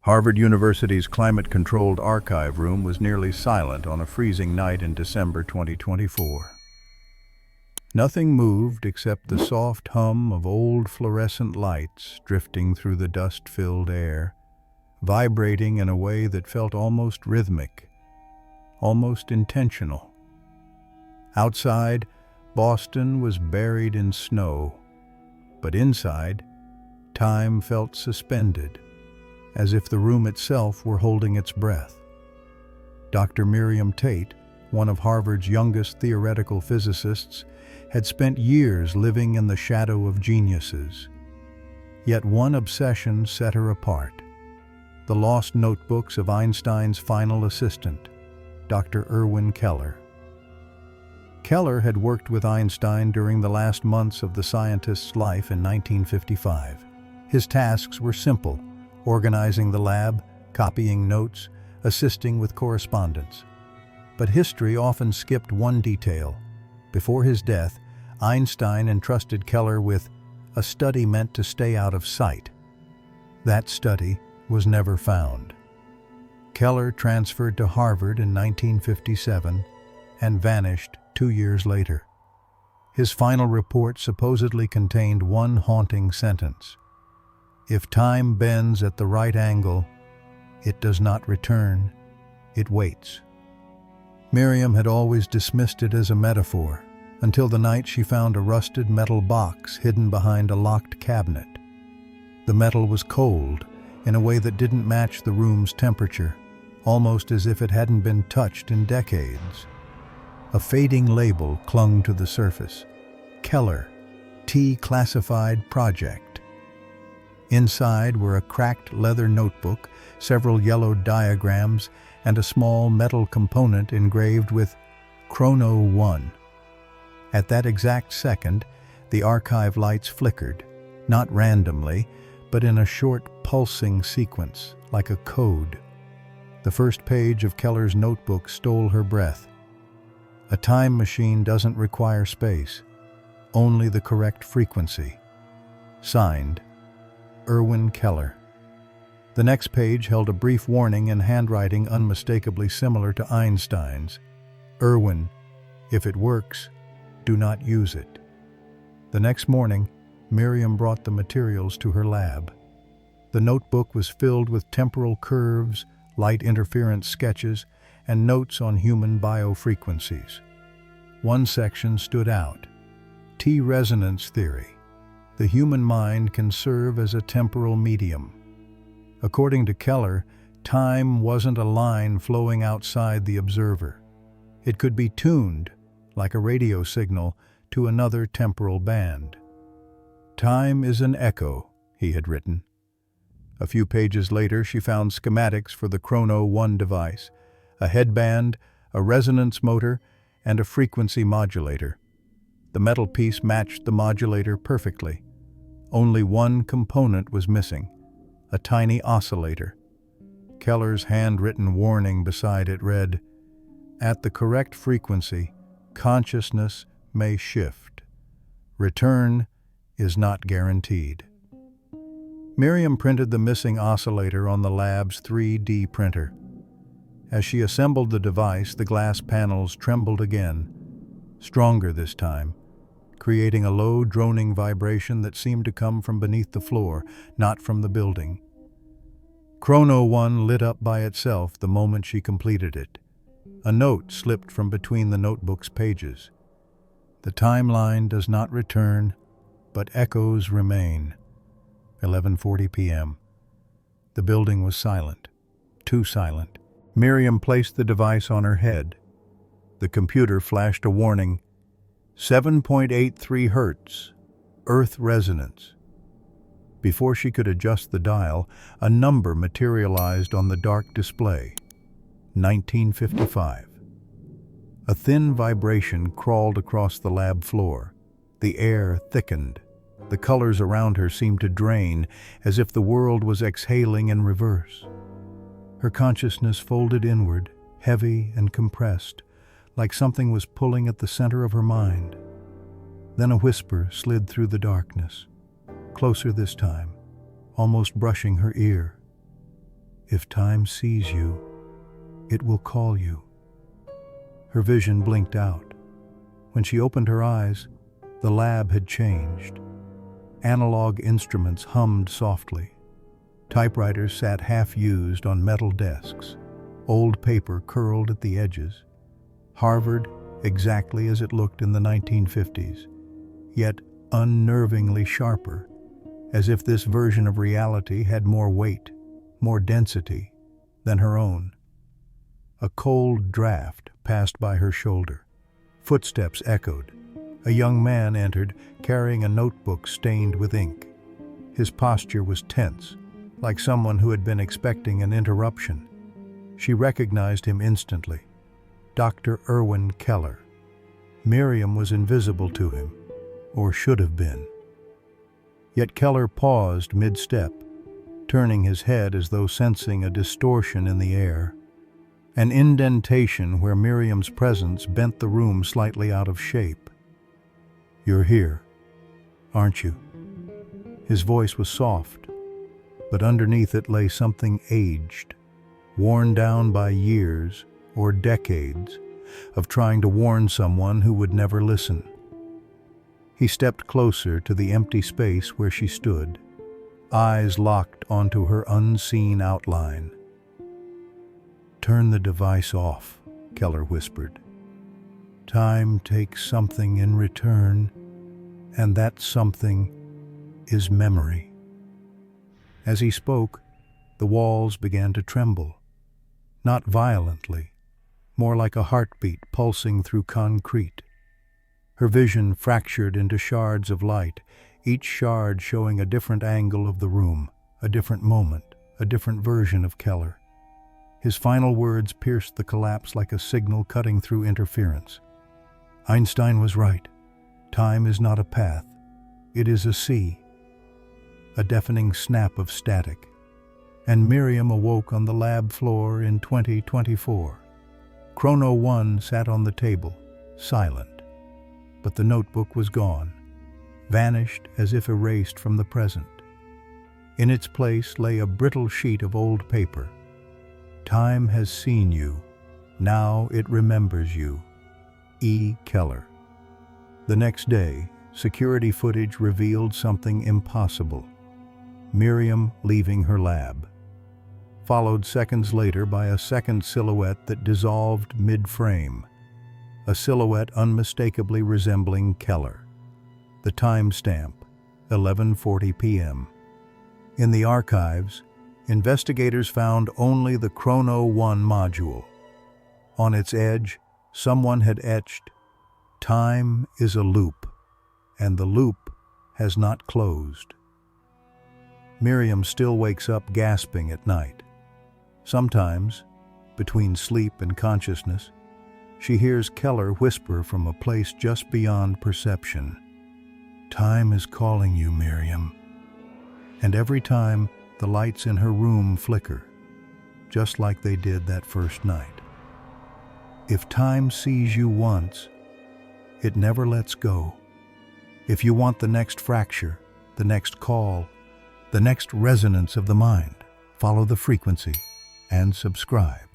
Harvard University's climate-controlled archive room was nearly silent on a freezing night in December 2024. Nothing moved except the soft hum of old fluorescent lights drifting through the dust-filled air, vibrating in a way that felt almost rhythmic, almost intentional. Outside, Boston was buried in snow, but inside, time felt suspended, as if the room itself were holding its breath. Dr. Miriam Tate, one of Harvard's youngest theoretical physicists, had spent years living in the shadow of geniuses. Yet one obsession set her apart: the lost notebooks of Einstein's final assistant, Dr. Erwin Keller. Keller had worked with Einstein during the last months of the scientist's life in 1955. His tasks were simple: organizing the lab, copying notes, assisting with correspondence. But history often skipped one detail. Before his death, Einstein entrusted Keller with a study meant to stay out of sight. That study was never found. Keller transferred to Harvard in 1957 and vanished 2 years later. His final report supposedly contained one haunting sentence: "If time bends at the right angle, it does not return, it waits." Miriam had always dismissed it as a metaphor, until the night she found a rusted metal box hidden behind a locked cabinet. The metal was cold, in a way that didn't match the room's temperature, almost as if it hadn't been touched in decades. A fading label clung to the surface: Keller, T-Classified Project. Inside were a cracked leather notebook, several yellowed diagrams, and a small metal component engraved with Chrono 1. At that exact second, the archive lights flickered, not randomly, but in a short, pulsing sequence, like a code. The first page of Keller's notebook stole her breath. A time machine doesn't require space, only the correct frequency. Signed, Erwin Keller. The next page held a brief warning in handwriting unmistakably similar to Einstein's: "Erwin, if it works, do not use it." The next morning, Miriam brought the materials to her lab. The notebook was filled with temporal curves, light interference sketches, and notes on human biofrequencies. One section stood out: T-resonance theory. The human mind can serve as a temporal medium. According to Keller, time wasn't a line flowing outside the observer. It could be tuned, like a radio signal, to another temporal band. "Time is an echo," he had written. A few pages later, she found schematics for the Chrono 1 device: a headband, a resonance motor, and a frequency modulator. The metal piece matched the modulator perfectly. Only one component was missing: a tiny oscillator. Keller's handwritten warning beside it read, "At the correct frequency, consciousness may shift. Return is not guaranteed." Miriam printed the missing oscillator on the lab's 3D printer. As she assembled the device, the glass panels trembled again, stronger this time, creating a low, droning vibration that seemed to come from beneath the floor, not from the building. Chrono 1 lit up by itself the moment she completed it. A note slipped from between the notebook's pages: "The timeline does not return, but echoes remain." 11:40 p.m. The building was silent, too silent. Miriam placed the device on her head. The computer flashed a warning: 7.83 Hertz, Earth resonance. Before she could adjust the dial, a number materialized on the dark display: 1955. A thin vibration crawled across the lab floor. The air thickened. The colors around her seemed to drain, as if the world was exhaling in reverse. Her consciousness folded inward, heavy and compressed, like something was pulling at the center of her mind. Then a whisper slid through the darkness, closer this time, almost brushing her ear. If time sees you, it will call you. Her vision blinked out. When she opened her eyes, the lab had changed. Analog instruments hummed softly. Typewriters sat half-used on metal desks. Old paper curled at the edges. Harvard exactly as it looked in the 1950s, yet unnervingly sharper, as if this version of reality had more weight, more density than her own. A cold draft passed by her shoulder. Footsteps echoed. A young man entered, carrying a notebook stained with ink. His posture was tense, like someone who had been expecting an interruption. She recognized him instantly. Dr. Erwin Keller. Miriam was invisible to him, or should have been. Yet Keller paused mid-step, turning his head as though sensing a distortion in the air. An indentation where Miriam's presence bent the room slightly out of shape. "You're here, aren't you?" His voice was soft, but underneath it lay something aged, worn down by years or decades of trying to warn someone who would never listen. He stepped closer to the empty space where she stood, eyes locked onto her unseen outline. "Turn the device off," Keller whispered. "Time takes something in return, and that something is memory." As he spoke, the walls began to tremble. Not violently, more like a heartbeat pulsing through concrete. Her vision fractured into shards of light, each shard showing a different angle of the room, a different moment, a different version of Keller. His final words pierced the collapse like a signal cutting through interference. Einstein was right. Time is not a path. It is a sea. A deafening snap of static. And Miriam awoke on the lab floor in 2024. Chrono 1 sat on the table, silent. But the notebook was gone, vanished as if erased from the present. In its place lay a brittle sheet of old paper. "Time has seen you. Now it remembers you. E. Keller." The next day, security footage revealed something impossible. Miriam leaving her lab, followed seconds later by a second silhouette that dissolved mid-frame, a silhouette unmistakably resembling Keller. The timestamp, 11:40 p.m. In the archives, investigators found only the Chrono 1 module. On its edge, someone had etched, "Time is a loop, and the loop has not closed." Miriam still wakes up gasping at night. Sometimes, between sleep and consciousness, she hears Keller whisper from a place just beyond perception, "Time is calling you, Miriam." And every time, the lights in her room flicker, just like they did that first night. If time sees you once, it never lets go. If you want the next fracture, the next call, the next resonance of the mind, follow the frequency and subscribe.